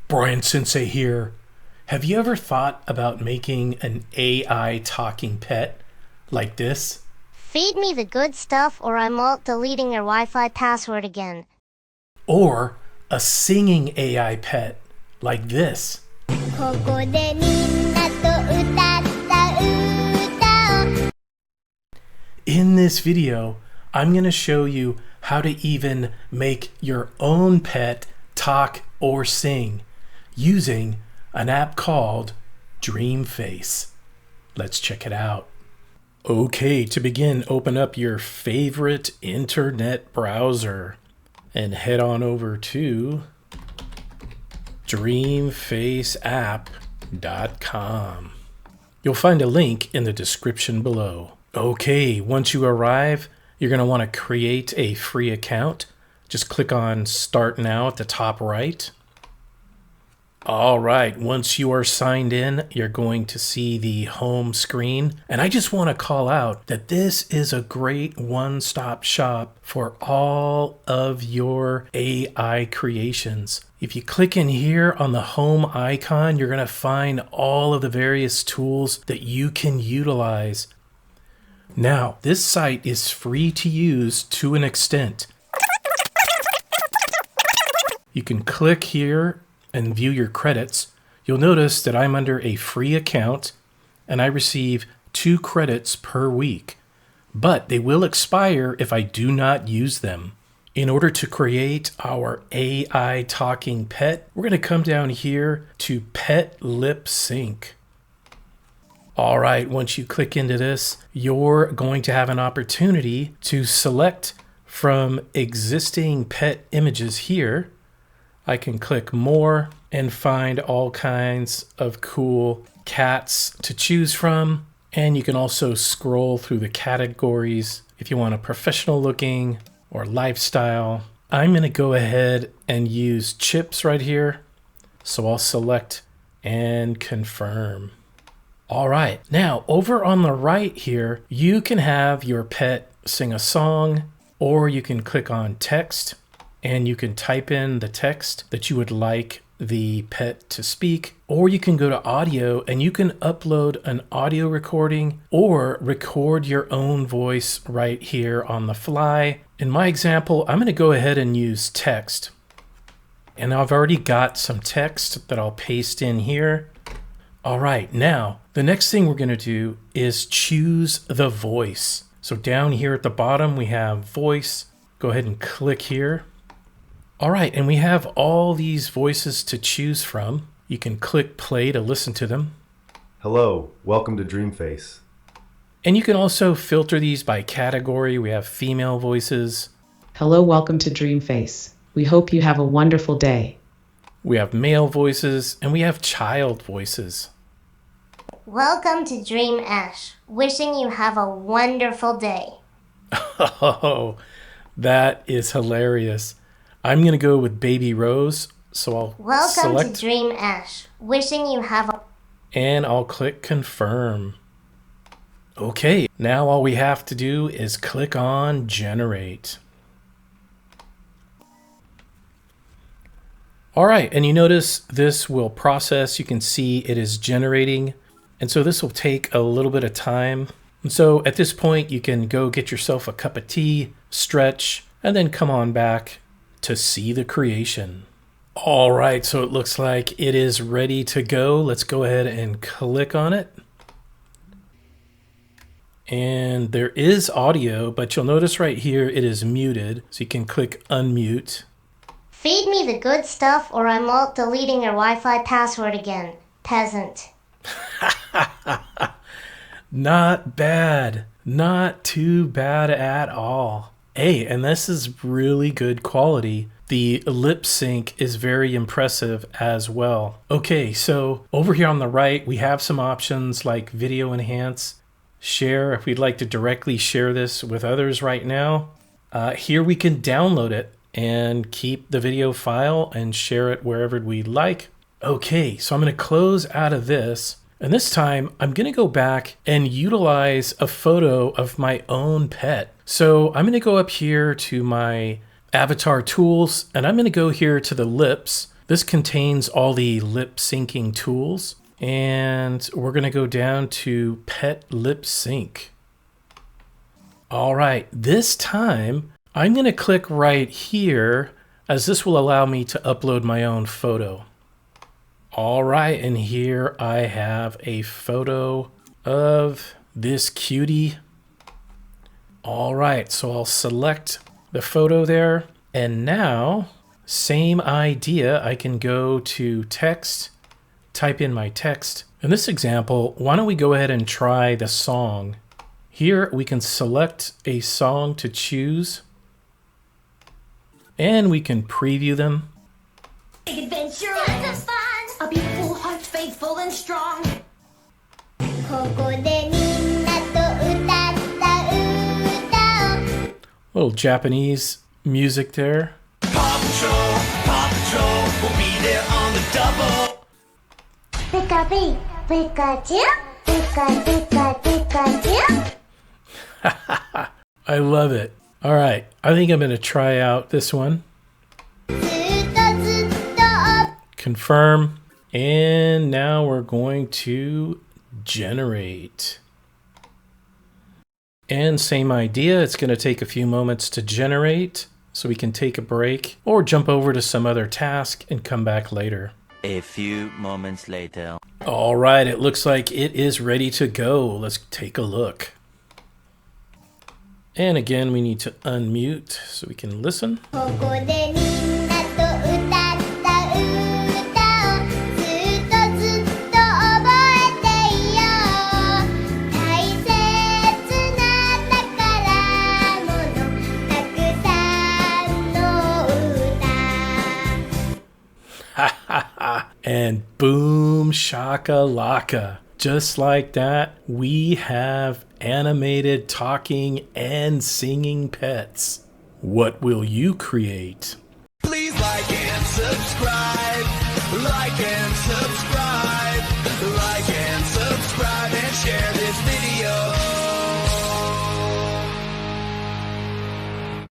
Brian Sensei here. Have you ever thought about making an AI talking pet like this? Feed me the good stuff or I'm alt deleting your Wi-Fi password again. Or a singing AI pet like this? ここでみんなと歌った歌を In this video, I'm going to show you how to even make your own pet talk or sing using an app called Dreamface. Let's check it out. Okay, to begin, open up your favorite internet browser and head on over to dreamfaceapp.com. You'll find a link in the description below. Okay, once you arrive, you're going to want to create a free account. Just click on Start Now at the top right. All right, once you are signed in, you're going to see the home screen. And I just want to call out that this is a great one-stop shop for all of your AI creations. If you click in here on the home icon, you're going to find all of the various tools that you can utilize. Now, this site is free to use to an extent. You can click here and view your credits. You'll notice that I'm under a free account and I receive 2 credits per week, but they will expire if I do not use them. In order to create our AI talking pet, we're going to come down here to Pet Lip Sync. All right, once you click into this, you're going to have an opportunity to select from existing pet images here. I can click more and find all kinds of cool cats to choose from. And you can also scroll through the categories if you want a professional looking or lifestyle. I'm going to go ahead and use Chips right here. So I'll select and confirm. All right, now over on the right here, you can have your pet sing a song, or you can click on text and you can type in the text that you would like the pet to speak, or you can go to audio and you can upload an audio recording or record your own voice right here on the fly. In my example, I'm going to go ahead and use text. And I've already got some text that I'll paste in here. All right, now the next thing we're going to do is choose the voice. So down here at the bottom, we have voice. Go ahead and click here. All right, and we have all these voices to choose from. You can click play to listen to them. Hello, welcome to Dreamface. And you can also filter these by category. We have female voices. Hello, welcome to Dreamface. We hope you have a wonderful day. We have male voices, and we have child voices. Welcome to Dream Ash. Wishing you have a wonderful day. Oh, that is hilarious. I'm going to go with Baby Rose, so I'll Welcome select to Dream Ash. Wishing you have a... and I'll click confirm. Okay, now all we have to do is click on generate. All right, and you notice this will process. You can see it is generating. And so this will take a little bit of time. And so at this point, you can go get yourself a cup of tea, stretch, and then come on back to see the creation. All right, so it looks like it is ready to go. Let's go ahead and click on it. And there is audio, but you'll notice right here it is muted. So you can click unmute. Feed me the good stuff or I'm alt deleting your Wi-Fi password again. Peasant. Not bad. Not too bad at all. Hey, and this is really good quality. The lip sync is very impressive as well. Okay, so over here on the right, we have some options like video enhance, share if we'd like to directly share this with others right now. Here we can download it and keep the video file and share it wherever we'd like. Okay, so I'm going to close out of this. And this time I'm going to go back and utilize a photo of my own pet. So I'm going to go up here to my avatar tools and I'm going to go here to the lips This contains all the lip syncing tools, and we're going to go down to Pet Lip Sync. All right, this time I'm going to click right here, as this will allow me to upload my own photo. All right, and here I have a photo of this cutie. All right, so I'll select the photo there, and now same idea. I can go to text, type in my text. In this example, why don't we go ahead and try the song? Here we can select a song to choose, and we can preview them. Big adventure, lots of fun. A beautiful heart, faithful and strong. ここでみんなと歌った歌を Little Japanese music there. Paw Patrol, we'll be there on the double. ピカピ、ピカチュウ、ピカピカピカチュウ。 I love it. All right, I think I'm going to try out this one. ずっとずっと Confirm. And now we're going to generate. And same idea. It's going to take a few moments to generate, so we can take a break or jump over to some other task and come back later. A few moments later. All right, it looks like it is ready to go. Let's take a look. And again, we need to unmute so we can listen. ここでみんなと歌った歌をずっとずっと覚えていよう大切な宝物たくさんの歌 And boom shakalaka. Just like that, we have animated talking and singing pets. What will you create? Please like and subscribe. Like and subscribe.